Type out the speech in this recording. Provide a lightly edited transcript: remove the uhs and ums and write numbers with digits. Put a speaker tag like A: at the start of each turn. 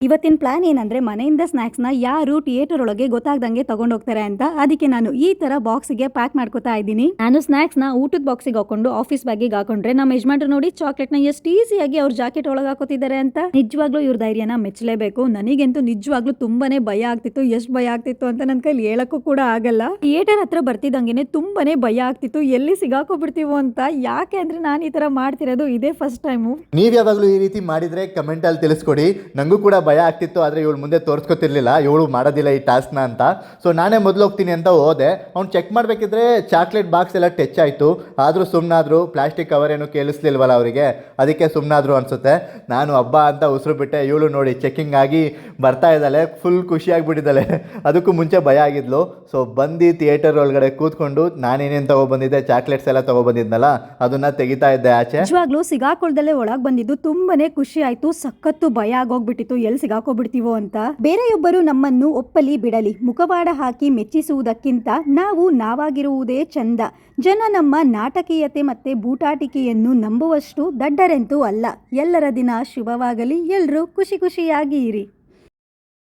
A: ಇವತ್ತಿನ ಪ್ಲಾನ್ ಏನಂದ್ರೆ ಮನೆಯಿಂದ ಸ್ನಾಕ್ಸ್ನ ಯಾರು ಥಿಯೇಟರ್ ಒಳಗೆ ಗೊತ್ತಾಗ್ದಂಗೆ ತಗೊಂಡೋಗ್ತಾರೆ ಅಂತ. ಅದಕ್ಕೆ ನಾನು ಈ ತರ ಬಾಕ್ಸ್ಗೆ ಪ್ಯಾಕ್ ಮಾಡ್ಕೋತಾ ಇದ್ದೀನಿ. ನಾನು ಸ್ನಾಕ್ಸ್ನ ಊಟದ ಬಾಕ್ಸಿಗೆ ಹಾಕೊಂಡು ಆಫೀಸ್ ಬ್ಯಾಗಿಗೆ ಹಾಕೊಂಡ್ರೆ ನಮ್ಮ ಯಜಮಾನ್ರು ನೋಡಿ ಚಾಕ್ಲೇಟ್ನ ಎಷ್ಟು ಈಸಿಯಾಗಿ ಅವ್ರ ಜಾಕೆಟ್ ಒಳಗೆ ಹಾಕೋತಿದ್ದಾರೆ ಅಂತ. ನಿಜವಾಗ್ಲೂ ಇವ್ರ ಧೈರ್ಯನ ಮೆಚ್ಚಲೇಬೇಕು. ನನಗಂತೂ ನಿಜವಾಗ್ಲೂ ತುಂಬಾನೇ ಭಯ ಆಗ್ತಿತ್ತು. ಎಷ್ಟು ಭಯ ಆಗ್ತಿತ್ತು ಅಂತ ನನ್ನ ಕೈಲಿ ಹೇಳಕ್ಕೂ ಕೂಡ ಆಗಲ್ಲ. ಥಿಯೇಟರ್ ಹತ್ರ ಬರ್ತಿದ್ದಂಗೆನೆ ತುಂಬಾನೇ ಭಯ ಆಗ್ತಿತ್ತು, ಎಲ್ಲಿ ಸಿಗಾಕೋಬಿಡ್ತೀವೋ ಅಂತ. ಯಾಕೆ ಅಂದ್ರೆ ನಾನು ಈ ತರ ಮಾಡ್ತಿರೋದು ಇದೇ ಫಸ್ಟ್ ಟೈಮು.
B: ನೀವು ಯಾವಾಗಲೂ ಈ ರೀತಿ ಮಾಡಿದ್ರೆ ಕಮೆಂಟ್ ಅಲ್ಲಿ ತಿಳಿಸ್ಕೊಡಿ. ನಂಗೂ ಕೂಡ ಭಯ ಆಗ್ತಿತ್ತು, ಆದರೆ ಇವಳು ಮುಂದೆ ತೋರಿಸ್ಕೊತಿರ್ಲಿಲ್ಲ ಇವಳು ಮಾಡೋದಿಲ್ಲ ಈ ಟಾಸ್ಕ್ನ ಅಂತ. ಸೊ ನಾನೇ ಮೊದಲು ಹೋಗ್ತೀನಿ ಅಂತ ಹೋದೆ. ಅವ್ನು ಚೆಕ್ ಮಾಡಬೇಕಿದ್ರೆ ಚಾಕ್ಲೇಟ್ ಬಾಕ್ಸ್ ಎಲ್ಲ ಟಚ್ ಆಯಿತು, ಆದರೂ ಸುಮ್ಮನಾದ್ರು. ಪ್ಲಾಸ್ಟಿಕ್ ಕವರ್ ಏನು ಕೇಳಿಸ್ಲಿಲ್ವಲ್ಲ ಅವರಿಗೆ, ಅದಕ್ಕೆ ಸುಮ್ಮನಾದ್ರು ಅನಿಸುತ್ತೆ. ನಾನು ಹಬ್ಬ ಅಂತ ಉಸಿರು ಬಿಟ್ಟೆ. ಇವಳು ನೋಡಿ ಚೆಕಿಂಗ್ ಆಗಿ ಬರ್ತಾ ಇದ್ದಾಳೆ, ಫುಲ್ ಖುಷಿಯಾಗಿಬಿಟ್ಟಿದ್ದಾಳೆ. ಅದಕ್ಕೂ ಮುಂಚೆ ಭಯ ಆಗಿದ್ಲು. ಸೊ ಬಂದು ಥಿಯೇಟರ್ ಒಳಗಡೆ ಕೂತ್ಕೊಂಡು ನಾನೇನೇನು ತೊಗೊಬಂದಿದ್ದೆ, ಚಾಕ್ಲೇಟ್ಸ್ ಎಲ್ಲ ತೊಗೊಬಂದಿದ್ನಲ್ಲ ಅದನ್ನು ತೆಗಿತಾ ಇದ್ದೆ ಆಚೆ.
A: ನಿಜವಾಗ್ಲೂ ಸಿಗಾಕೊಳ್ದಲ್ಲೇ ಒಳಗೆ ಬಂದಿದ್ದು ತುಂಬಾನೇ ಖುಷಿ ಆಯ್ತು. ಸಖತ್ತು ಭಯ ಆಗೋಗ್ಬಿಟ್ಟಿತ್ತು, ಎಲ್ಲಿ ಸಿಗಾಕೋಬಿಡ್ತೀವೋ ಅಂತ. ಬೇರೆಯೊಬ್ಬರು ನಮ್ಮನ್ನು ಒಪ್ಪಲಿ ಬಿಡಲಿ, ಮುಖವಾಡ ಹಾಕಿ ಮೆಚ್ಚಿಸುವುದಕ್ಕಿಂತ ನಾವು ನಾವಾಗಿರುವುದೇ ಚಂದ. ಜನ ನಮ್ಮ ನಾಟಕೀಯತೆ ಮತ್ತೆ ಬೂಟಾಟಿಕೆಯನ್ನು ನಂಬುವಷ್ಟು ದಡ್ಡರೆಂತೂ ಅಲ್ಲ. ಎಲ್ಲರ ದಿನ ಶುಭವಾಗಲಿ, ಎಲ್ಲರೂ ಖುಷಿ ಖುಷಿಯಾಗಿ ಇರಿ.